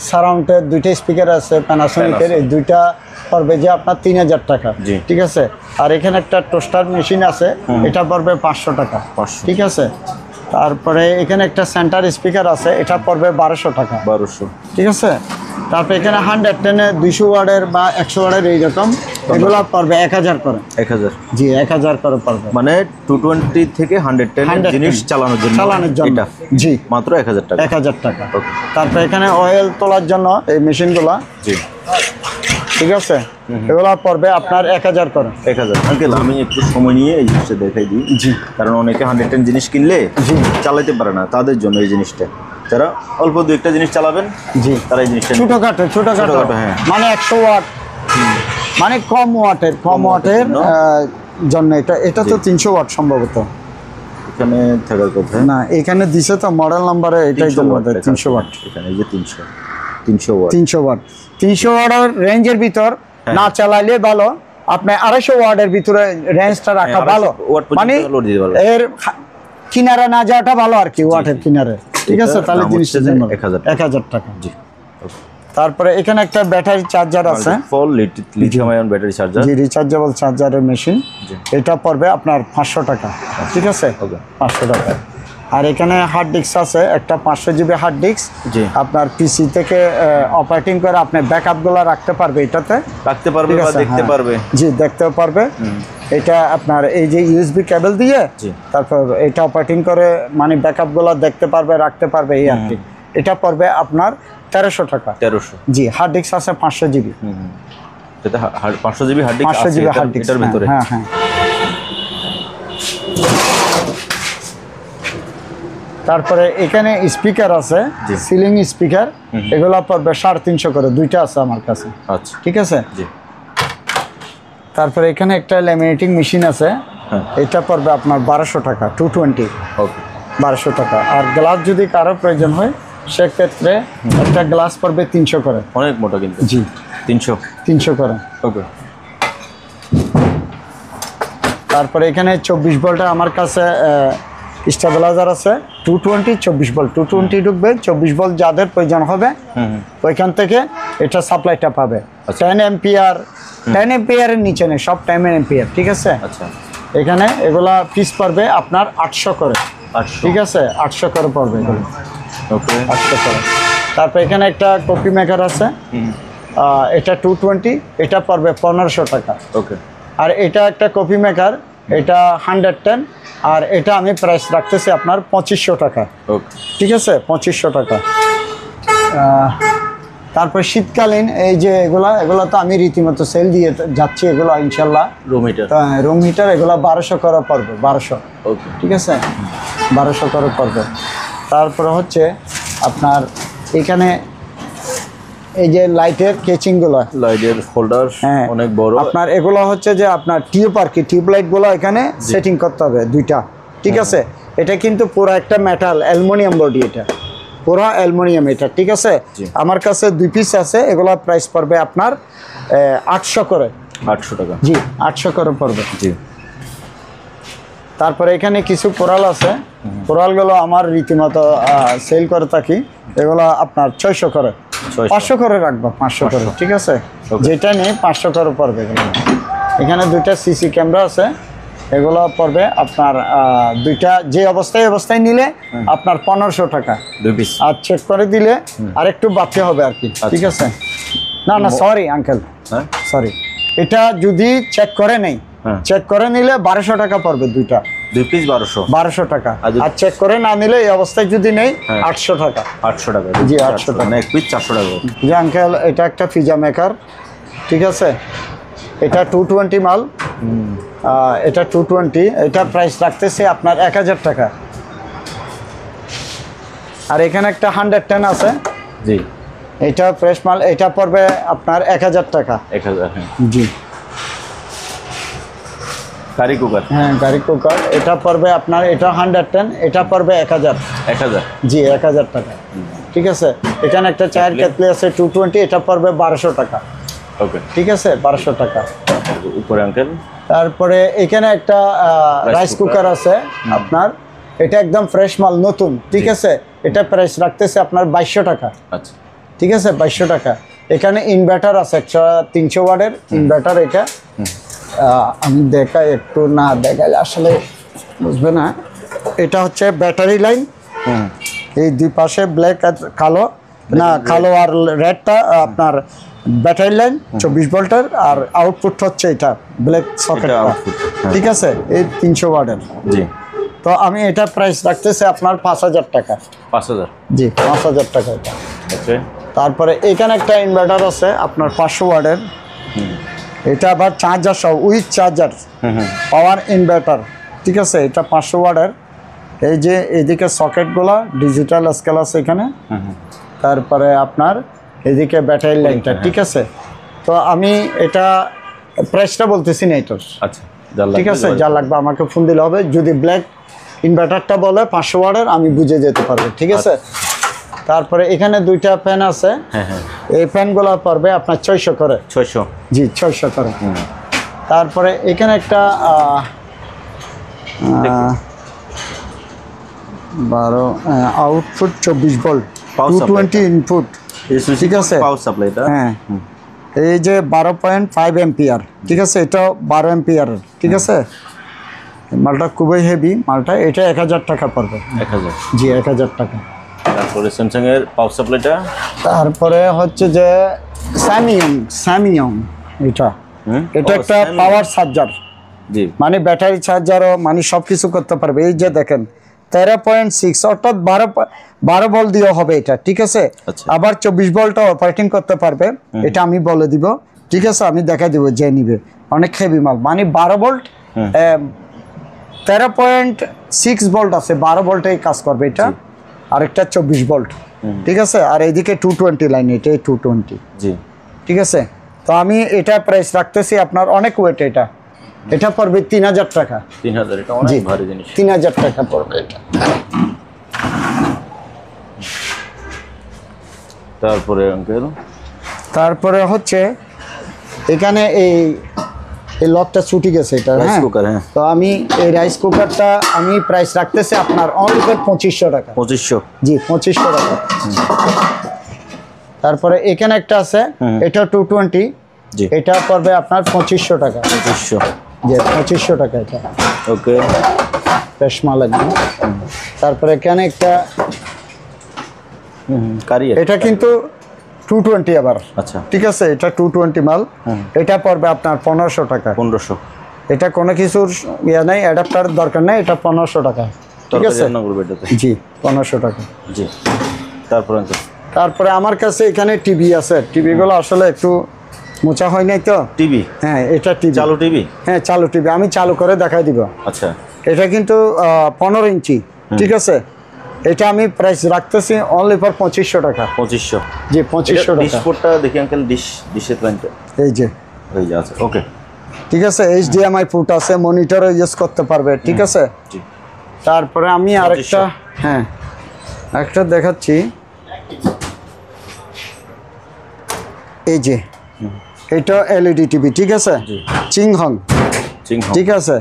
সারাউন্ডের দুইটা স্পিকার আছে প্যানাসোনিকের, এই দুইটা পড়বে যে আপনার 3,000 টাকা। জি। ঠিক আছে। আর এখানে একটা টোস্টার মেশিন আছে, এটা পড়বে 500 টাকা। 500। ঠিক আছে। তারপরে এখানে একটা সেন্টার স্পিকার আছে, এটা পড়বে 1200 টাকা। 1200। ঠিক আছে। তারপরে এখানে 110 200 ওয়াটের বা 100 ওয়াটের এইরকম, এগুলো পড়বে 1000 করে। 1000। জি, 1000 করে পড়বে। মানে 220 থেকে 110 জিনিস চালানোর জন্য এটা জি মাত্র 1000 টাকা। 1000 টাকা। তারপরে এখানে অয়েল তোলার জন্য এই মেশিনগুলো, জি। ঠিক আছে, এগুলো পড়বে আপনার 1000 করে। 1000। আঙ্কেল আমি একটু সময় নিয়ে এই জিনিসটা দেখাই দিই। জি। কারণ অনেকে 110 জিনিস কিনলে চালাতে পারে না, তাদের জন্য এই জিনিসটা। যারা অল্প দু একটা জিনিস চালাবেন, জি, তারা এই জিনিসটা ছোটখাটো, হ্যাঁ। মানে 100 ওয়াট, মানে কম ওয়াটের জন্য। এটা তো 300 ওয়াট সম্ভবত এখানে থাকার কথা না, এখানে দিছে তো মডেল নাম্বারে, এটাই জন্য 300 ওয়াট। এখানে এই যে 300 ওয়াট। 300 ওয়াট 300 ওয়াটের রেঞ্জের ভিতর না চালাইলে ভালো। আপনি 250 ওয়াটের ভিতরে রেঞ্জটা রাখা ভালো, মানে এর কিনারে না যাওয়াটা ভালো আর কি, ওয়াটের কিনারে। ঠিক আছে, তাহলে জিনিসটা 1000 টাকা। জি। তারপরে এখানে একটা ব্যাটারি চার্জার আছে, ফুল লিথিয়াম আয়ন ব্যাটারি চার্জার। জি, রিচার্জেবল চার্জারের মেশিন। এটা পড়বে আপনার 500 টাকা। ঠিক আছে, 500 টাকা। আর এখানে হার্ড ডিস্ক আছে একটা 500 জিবি হার্ড ডিস্ক। আপনার পিসি থেকে অপারেটিং করে আপনি ব্যাকআপগুলো রাখতে পারবে, এটাতে রাখতে পারবে বা দেখতে পারবে। জি, দেখতেও পারবে। এটা আপনার এই যে ইউএসবি কেবল দিয়ে তারপর এটা অপারেটিং করে, মানে ব্যাকআপগুলো দেখতে পারবে, রাখতে পারবে, এই আর কি। এটা পড়বে আপনার 1300 টাকা। 1300। জি, হার্ড ডিস্ক আছে 500 জিবি। এটা 500 জিবি হার্ড ডিস্ক আছে 500 জিবি হার্ড ডিস্ক এটার ভিতরে। হ্যাঁ হ্যাঁ। তারপরে এখানে স্পিকার আছে, সিলিং স্পিকার, এগুলো পড়বে 350 করে, দুইটা আছে আমার কাছে। আচ্ছা, ঠিক আছে। জি। তারপরে এখানে একটা ল্যামিনেটিং মেশিন আছে, এটা পড়বে আপনার 1200 টাকা। 220। ওকে, 1200 টাকা। আর গ্লাস যদি কারো প্রয়োজন হয় সেক্ষেত্রে একটা গ্লাস পড়বে 300 করে। অনেক মোটা কিন্তু। জি, 300 করে। ওকে। তারপরে এখানে 24 ভোল্টের আমার কাছে স্টেবিলাইজার আছে, 220 24 ভোল্ট। 220 ঢুকবে, 24 ভোল্ট যাদের প্রয়োজন হবে ওইখান থেকে এটা সাপ্লাইটা পাবে। 10 এম্পিয়ার, 10 এম্পিয়ারের নিচে নেই, সব 10 এম্পিয়ার। ঠিক আছে। আচ্ছা। এখানে এগুলা পিস পড়বে আপনার 800 করে। 800। ঠিক আছে, 800 করে পড়বে এগুলো। ওকে, 800 করে। তারপর এখানে একটা কপি মেকার আছে, এটা 220, এটা পড়বে 1500 টাকা। ওকে। আর এটা একটা কপি মেকার, এটা 110, আর এটা আমি প্রাইস রাখতেছি আপনার 2500 টাকা। ওকে। ঠিক আছে, 2500 টাকা। তারপর শীতকালীন এই যে এগুলো তো আমি রীতিমতো সেল দিয়ে যাচ্ছি, এগুলো ইনশাল্লাহ রুম হিটার। রুম হিটার, এগুলো 1200 করে পড়বে। 1200। ওকে। ঠিক আছে, 1200 করে পড়বে। তারপরে হচ্ছে আপনার এখানে এই যে লাইটের কেচিংগুলো, লাইটের হোল্ডার অনেক বড়। আপনার এগুলো হচ্ছে যে আপনার টিউব আর কি, টিউব লাইটগুলো এখানে সেটিং করতে হবে দুইটা। ঠিক আছে। এটা কিন্তু পুরো একটা মেটাল অ্যালুমিনিয়াম বডি, এটা পুরো অ্যালুমিনিয়াম এটা। ঠিক আছে। আমার কাছে 2 পিস আছে, এগুলো প্রাইস পড়বে আপনার 800 করে। 800 টাকা। জি, 800 করে পড়বে। জি। তারপরে এখানে কিছু কোরাল আছে, কোরালগুলো আমার রীতিমতো সেল করে থাকি, এগুলো আপনার 600 করে। 500 করে রাখবো, 500 করে। ঠিক আছে, যেটা নেই 500 করে পড়বে এগুলো। এখানে 2টা সিসি ক্যামেরা আছে, এগুলো পড়বে আপনার দুইটা যে অবস্থায় নিলে আপনার 1500 টাকা। 2 পিস। আর চেক করে দিলে আর একটু বাড়তে হবে আর কি। ঠিক আছে। না সরি আঙ্কেল, সরি, এটা যদি চেক করে নেই, চেক করে নিলে 1200 টাকা পড়বে দুইটা। 2 পিস 1200 টাকা। আর চেক করে না নিলে এই অবস্থায় যদি নেই 800 টাকা। 800 টাকা। জি, 800 টাকা। এক পিস 400 টাকা। জি আঙ্কেল, এটা একটা পিজা মেকার। ঠিক আছে, এটা 220 মাল। এটা 220, এটা প্রাইস রাখতেছে আপনার 1000 টাকা। আর এখানে একটা 110 আছে। জি, এটা ফ্রেশ মাল, এটা পড়বে আপনার 1000 টাকা। 1000। হ্যাঁ। জি। Curry cooker. হ্যাঁ, গাড়ি কুকার, এটা পড়বে আপনার, এটা 110, এটা পড়বে 1000। 1000। জি, 1000 টাকা। ঠিক আছে। এখানে একটা চায়ের কেটলি আছে 220, এটা পড়বে 1200 টাকা। ওকে। ঠিক আছে, 1200 টাকা। উপরে আঙ্কেল তারপরে এখানে একটা রাইস কুকার আছে আপনার, এটা একদম ফ্রেশ মাল নতুন, ঠিক আছে। এটা প্রাইস রাখতেছে আপনার 2200 টাকা, আচ্ছা ঠিক আছে, 2200 টাকা। এখানে ইনভার্টার আছে 300 ওয়াটের ইনভার্টার। এটা আমি দেখাই একটু, না দেখাইলে আসলে বুঝবে না। এটা হচ্ছে ব্যাটারি লাইন, এই দুই পাশে ব্ল্যাক আর কালো, না কালো আর রেডটা আপনার ব্যাটারি লাইন 24 ভোল্টের, আর আউটপুট হচ্ছে এটা ব্ল্যাক সকেট, ঠিক আছে, এই 300 ওয়াটের। জি, তো আমি এটা প্রাইস রাখতেছি আপনার 5000 টাকা। 5000, জি 5000 টাকা এটা। ওকে। তারপরে এখানে একটা ইনভার্টার আছে আপনার 500 ওয়াটের, এটা আবার চার্জার সহ উইথ চার্জার, পাওয়ার ইনভার্টার, ঠিক আছে। এটা 500 ওয়াটের। এই যে এদিকে সকেটগুলো ডিজিটাল স্কেল আছে এখানে, তারপরে আপনার এদিকে ব্যাটারি লাইনটা, ঠিক আছে। তো আমি এটা প্রাইসটা বলতেছি না এটার, আচ্ছা ঠিক আছে। যা লাগবে আমাকে ফোন দিলে হবে। যদি ব্ল্যাক ইনভার্টারটা বলে 500 ওয়াটের, আমি বুঝে যেতে পারবো, ঠিক আছে। তারপরে এখানে দুইটা ফ্যান আছে, এই ফ্যানগুলো পড়বে আপনার 600 করে। 600, জি 600 করে। তারপরে এখানে একটা 12 আউটপুট 24 ভোল্ট, 220 ইনপুট, ঠিক আছে। পাওয়ার সাপ্লাই এটা, হ্যাঁ, এই যে 12.5 এম্পিয়ার, ঠিক আছে। এটাও 12 এম্পিয়ারের, ঠিক আছে। মালটা খুবই হেভি মালটা। এটা 1000 টাকা পড়বে। 1000, জি 1000 টাকা। তারপরে স্যামসাং এর পাওয়ার সাপ্লাইটা, তারপরে হচ্ছে যে স্যামিয়ং এটা, এটা একটা পাওয়ার চার্জার, জি মানে ব্যাটারি চার্জারও, মানে সব কিছু করতে পারবে। এই যে দেখেন 13.6, অর্থাৎ 12 ভোল্ট দিয়েও হবে এটা, ঠিক আছে। আবার 24 ভোল্টও অপারেটিং করতে পারবে, এটা আমি বলে দিব, ঠিক আছে। আমি দেখা দিব যে নিবে, অনেক হেভি মাল, মানে 12 ভোল্ট 13.6 ভোল্ট আছে, 12 ভোল্টেই কাজ করবে এটা। আরেকটা 24 ভোল্ট, ঠিক আছে। আর এইদিকে 220 লাইন, এটা 220, জি, ঠিক আছে। তো আমি এটা প্রাইস রাখতেছি আপনার, অনেক ওয়েট এটা, এটা পড়বে 3000 টাকা। 3000, এটা অনেক ভারী জিনিস। 3000 টাকা পড়বে এটা। তারপরে আঙ্কেল, তারপরে হচ্ছে এখানে এই লকটা ছুটি গেছে এটা, রাইস কুকার, হ্যাঁ। তো আমি এই রাইস কুকারটা আমি প্রাইস রাখতেছি আপনার অনলি 2500 টাকা। 2500, জি 2500 টাকা। তারপরে এখানে একটা আছে, এটা 220, জি, এটা পড়বে আপনার 2500 টাকা। 2500, জি 2500 টাকা এটা, ওকে। ফ্রেশ মাল একদম। তারপরে এখানে একটা, কারি, এটা কিন্তু 220 আবার, আচ্ছা, ঠিক আছে। এটা 220 মাল, এটা পড়বে আপনার 1500 টাকা। 1500, এটা কোনো কিছুর ইয়ে নাই, অ্যাডাপ্টার দরকার নেই, এটা 1500 টাকা, ঠিক আছে। জি 1500 টাকা, জি। তারপর আঙ্কেল, তারপরে আমার কাছে এখানে টিভি আছে, টিভিগুলো আসলে একটু মোচা হয় নাই তো। টিভি, হ্যাঁ এটা টিভি, চালু টিভি, হ্যাঁ চালু টিভি, আমি চালু করে দেখাই দিব। আচ্ছা, এটা কিন্তু 15 ইঞ্চি, ঠিক আছে। এটা আমি প্রাইস রাখতেছি অনলি ফর 2500 টাকা। 2500, জি 2500 ডিশ টাকা। পোর্টটা দেখি আঙ্কেল, ডিশের লাইনটা এই যে, এই যে আছে, ওকে, ঠিক আছে। HDMI পোর্ট আছে, মনিটরও ইউজ করতে পারবে, ঠিক আছে। জি। তারপরে আমি আরেকটা, হ্যাঁ একটা দেখাচ্ছি, এই যে এটা এলইডি টিভি, ঠিক আছে, চিংহং, ঠিক আছে।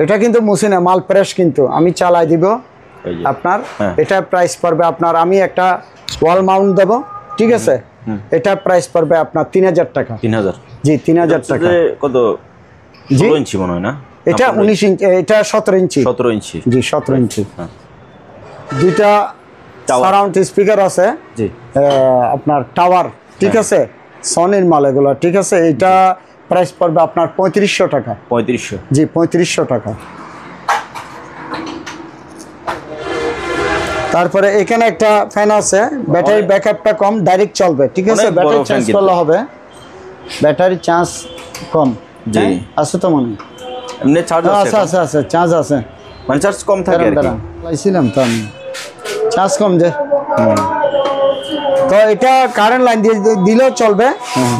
এটা কিন্তু মুছি না, মাল ফ্রেশ, কিন্তু আমি চালাই দিব আপনার। এটা প্রাইস পড়বে আপনার, আমি একটা ওয়াল মাউন্ট দেব, ঠিক আছে। এটা প্রাইস পড়বে আপনার 3000 টাকা। 3000, জি 3000 টাকা। কত, 16 ইঞ্চি মনে হয় না? এটা 19 ইঞ্চি, এটা 17 ইঞ্চি। 17 ইঞ্চি, জি 17 ইঞ্চি। দুইটা সারাউন্ড স্পিকার আছে, জি, আপনার টাওয়ার, ঠিক আছে, সনির মাল এগুলো, ঠিক আছে। এটা প্রাইস পড়বে আপনার 3500 টাকা। 3500, জি 3500 টাকা। তারপরে এখানে একটা ফ্যান আছে, ব্যাটারি ব্যাকআপটা কম, ডাইরেক্ট চলবে, ঠিক আছে। ব্যাটারি চেঞ্জ করলে হবে, ব্যাটারি চার্জ কম, জি আছে তো মনে এমনি চার্জ আছে, আছে আছে চার্জ আছে, মানে চার্জ কম থাকে আর কি। লাইছিলাম তো আমি, চার্জ কম যে। তো এটা কারেন্ট লাইন দিয়ে দিলেও চলবে,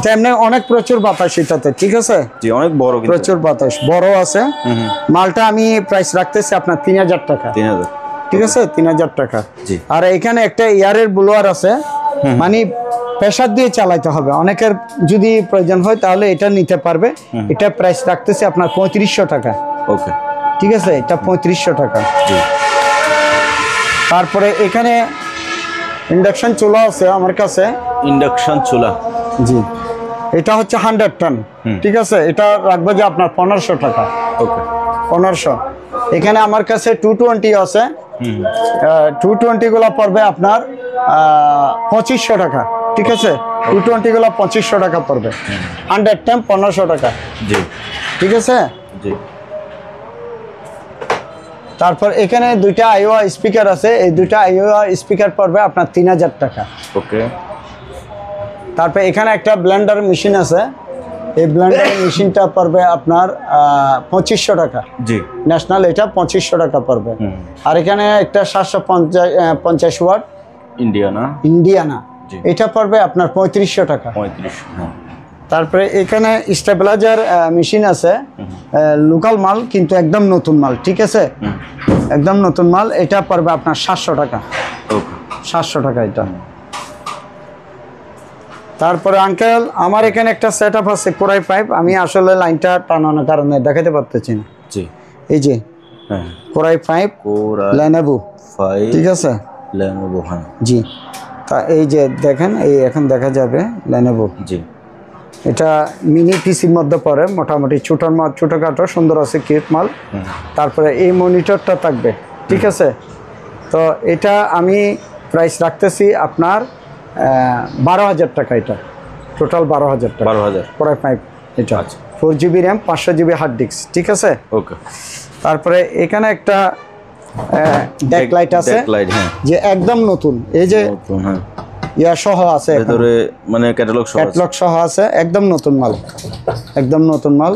তেমনি অনেক প্রচুর বাতাস এটাতে, ঠিক আছে। জি অনেক বড়, কিন্তু প্রচুর বাতাস, বড় আছে। মালটা আমি প্রাইস রাখতেছি আপনার 3000 টাকা। 3000, ঠিক আছে 3000 টাকা। জি। আর এখানে একটা এয়ারের ব্লোয়ার আছে, মানে প্রেসার দিয়ে চালাতে হবে। অনেকের যদি প্রয়োজন হয় তাহলে এটা নিতে পারবে। এটা প্রাইস রাখতেছে আপনার 3500 টাকা। ওকে, ঠিক আছে, এটা 3500 টাকা। জি। তারপরে এখানে ইন্ডাকশন চুলা আছে আমার কাছে। ইন্ডাকশন চুলা, জি, এটা হচ্ছে 100 টন। ঠিক আছে, এটা রাখবো যে আপনার 1500 টাকা। ওকে, 1500। এখানে আমার কাছে 220 আছে। 220 গুলো পড়বে আপনার 2500 টাকা। ঠিক আছে, 220 গুলো 2500 টাকা পড়বে। 100 টন 1500 টাকা। জি, ঠিক আছে। জি। তারপর এখানে দুইটা আইওয়া স্পিকার আছে। এই দুইটা আইওয়া স্পিকার পড়বে আপনার 3000 টাকা। ওকে। তারপর এখানে একটা ব্লেন্ডার মেশিন আছে। এই ব্লেন্ডার মেশিনটা পড়বে আপনার 2500 টাকা। জি। ন্যাশনাল, এটা 2500 টাকা পড়বে। আর এখানে একটা 750 ওয়াট ইন্ডিয়ানা, জি। এটা পড়বে আপনার 3500 টাকা। 35। হ্যাঁ। তারপরে এখানে স্টেবিলাইজার মেশিন আছে, লোকাল মাল কিন্তু একদম নতুন মাল। ঠিক আছে, একদম নতুন মাল। এটা পড়বে আপনার 700 টাকা। ওকে, 700 টাকা এটা। তারপরে আঙ্কেল আমার এখানে একটা সেট আপ আছে কোরাই পাইপ। আমি আসলে লাইনটা টানানোর কারণে দেখাতে পারতেছি না। জি। এই যে হ্যাঁ, কোরাই পাইপ লেনোভো। ঠিক আছে, লেনোভো। হ্যাঁ, জি। তা এই যে দেখেন, এই এখন দেখা যাবে লেনোভো। জি। এটা মিনি পিসির মধ্যে পড়ে, মোটামুটি ছোটোখাটো সুন্দর আছে, কিউট মাল। তারপরে এই মনিটরটা থাকবে। ঠিক আছে, তো এটা আমি প্রাইস রাখতেছি আপনার 12,000 টাকা। এটা টোটাল 12,000 টাকা। 12,000 কোরাই পাইপ এটা। আচ্ছা। 4GB RAM, 500GB hard disk. ঠিক আছে। ওকে। তারপরে এখানে একটা ব্যাকলাইট আছে, ব্যাকলাইট। হ্যাঁ, যে একদম নতুন। এই যে নতুন। হ্যাঁ, ইয়া সহ আছে, ভেতরে মানে ক্যাটালগ সহ আছে। ক্যাটলগ সহ আছে, একদম নতুন মাল, একদম নতুন মাল।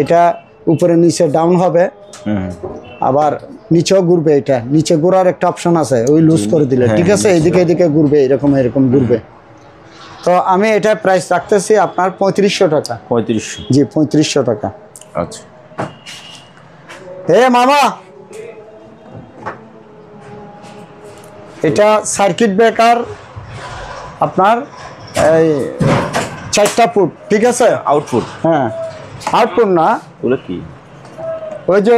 এটা উপরে নিচে ডাউন হবে, আবার নিচেও ঘুরবে। এটা নিচে ঘোরার একটা অপশন আছে, ওই লুজ করে দিলে। ঠিক আছে, এদিকে এদিকে ঘুরবে, এরকম ঘুরবে। তো আমি এটা প্রাইস রাখতেছি আপনার 3500 টাকা। 3500। জি, 3500 টাকা। আচ্ছা। হে মামা, এটা সার্কিট ব্রেকার আপনার এই 4টা ফুট। ঠিক আছে, আউটপুট। হ্যাঁ, আউটপুট না, ওগুলো কি? ওই যে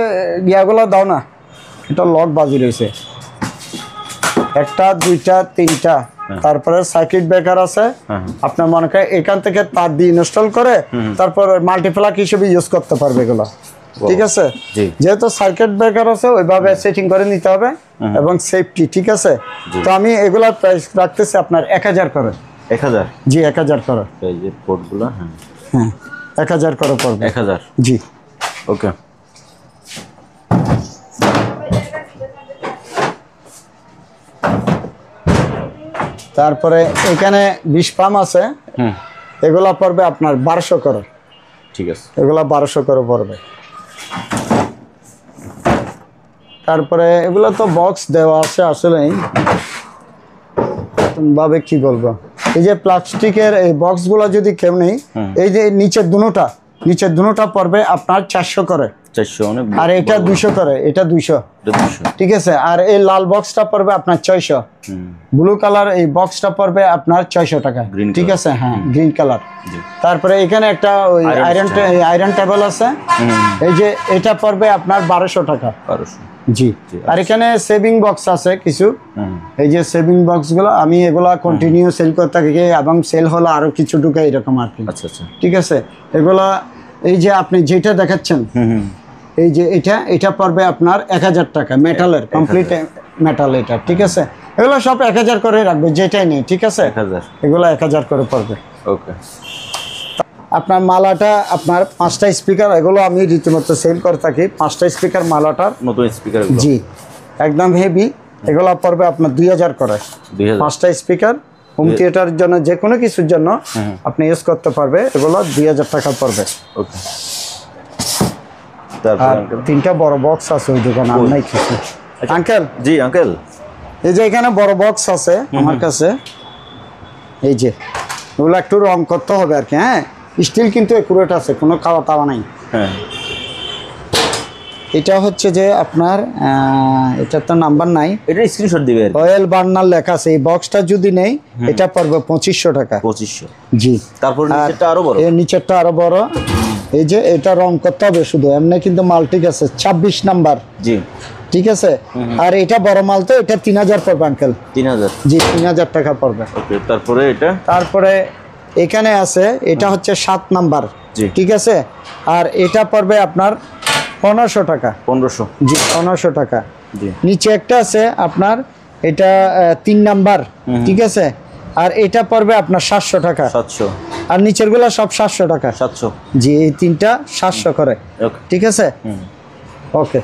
ইয়াগুলো দাও না, এটা লক বাজি রয়েছে। 1টা 2টা 3টা। তারপরে সার্কিট ব্রেকার আছে। আপনার মনে করেন এখান থেকে তার দিয়ে ইনস্টল করে তারপর মাল্টিপ্লাগ হিসেবে ইউজ করতে পারবে এগুলো। ঠিক আছে, যেহেতু সার্কিট ব্রেকার আছে ওইভাবে সেটিং করে নিতে হবে এবং সেফটি। ঠিক আছে, তো আমি এগুলার প্রাইস রাখতেছি আপনার 1000 করে। 1000? জি, 1000 করে। এই যে পোর্টগুলো। হ্যাঁ, হ্যাঁ, 1000 করে পড়বে। 1000। জি। ওকে। তারপরে এখানে 20 পাম্প আছে, এগুলা পড়বে আপনার 1200 করে। ঠিক আছে, এগুলা 1200 করে পড়বে। তারপরে এগুলো তো বক্স দেওয়া আছে, আসলেই ভাবে কি বলবো, এই যে প্লাস্টিকের এই বক্সগুলো যদি কেউ নেই, এই যে নিচের দুটোটা পড়বে আপনার 400 করে। 400 অনেক। আর এটা 200 করে, এটা 200। ঠিক আছে, আর এই লাল বক্সটা পড়বে আপনার 600। ব্লু কালার এই বক্সটা পড়বে আপনার 600 টাকা। ঠিক আছে, হ্যাঁ, গ্রিন কালার। তারপরে এখানে একটা ওই আয়রন টেবিল আছে, এই যে এটা পড়বে আপনার 1200 টাকা। 1200। জি। আর এখানে সেভিং বক্স আছে কিছু, এই যে সেভিং বক্সগুলো আমি এগুলা কন্টিনিউ সেল করতে থাকি এবং সেল হলো আরো কিছু ঢুকে এরকম আর কি। আচ্ছা আচ্ছা। ঠিক আছে, এগুলা এই যে আপনি যেটা দেখাচ্ছেন, এই যে এটা পড়বে আপনার 1000 টাকা। মেটালের, কমপ্লিট মেটাল এটা। ঠিক আছে, এগুলো সব 1000 করে রাখবে, যেটাই নেই। ঠিক আছে, 1000। এগুলো 1000 করে পড়বে। ওকে। আপনার মালাটা, আপনার 5টা স্পিকার, এগুলো আমি রীতিমতো সেল করে থাকি। 5টা স্পিকার মালাটার, নতুন স্পিকার। জি, একদম হেভি। এগুলো পড়বে আপনার 2000 করে। 5টা স্পিকার হোম থিয়েটারের জন্য, যে কোনো কিছুর জন্য আপনি ইউজ করতে পারবে, এগুলো 2000 টাকা পড়বে। ওকে। তারপর 3টা বড় বক্স আছে ওই দোকানে, আর নাই কিছু। আঙ্কেল, জি আঙ্কেল, এই যে এখানে বড় বক্স আছে আমার কাছে, এই যে ওগুলো একটু রং করতে হবে আর কি। হ্যাঁ, স্টিল কিন্তু একুরেট আছে, কোনো কালা তাওয়া নাই। হ্যাঁ, এটা হচ্ছে যে আপনার এটা তো নাম্বার নাই, এটা স্ক্রিনশট দিবে আর কি। অয়েল বার্নার লেখা আছে। এই বক্সটা যদি নেই এটা পড়বে 2500 টাকা। 2500। জি। তারপর আর নিচেরটা আরো বড়। এর নিচেরটা আরো বড়। এই যে এটা রং করতে হবে শুধু, এমনি কিন্তু মাল ঠিক আছে। 26 নাম্বার। জি। ঠিক আছে। আর এটা বড় মাল তো, এটা 3000 পড়বে আঙ্কেল। 3000। জি, 3000 টাকা পড়বে। ওকে, তারপরে এটা তারপরে এখানে আছে, এটা হচ্ছে 7 নাম্বার। জি। ঠিক আছে। আর এটা পড়বে আপনার 1500 টাকা। 1500। জি, 1500 টাকা। জি। নিচে একটা আছে আপনার, এটা 3 নাম্বার। ঠিক আছে। আর এটা পড়বে আপনার 700 টাকা। 700। আর নিচের গুলা সব 700 টাকা। 700। জি, এই তিনটা 700 করে। ওকে। ঠিক আছে। ওকে।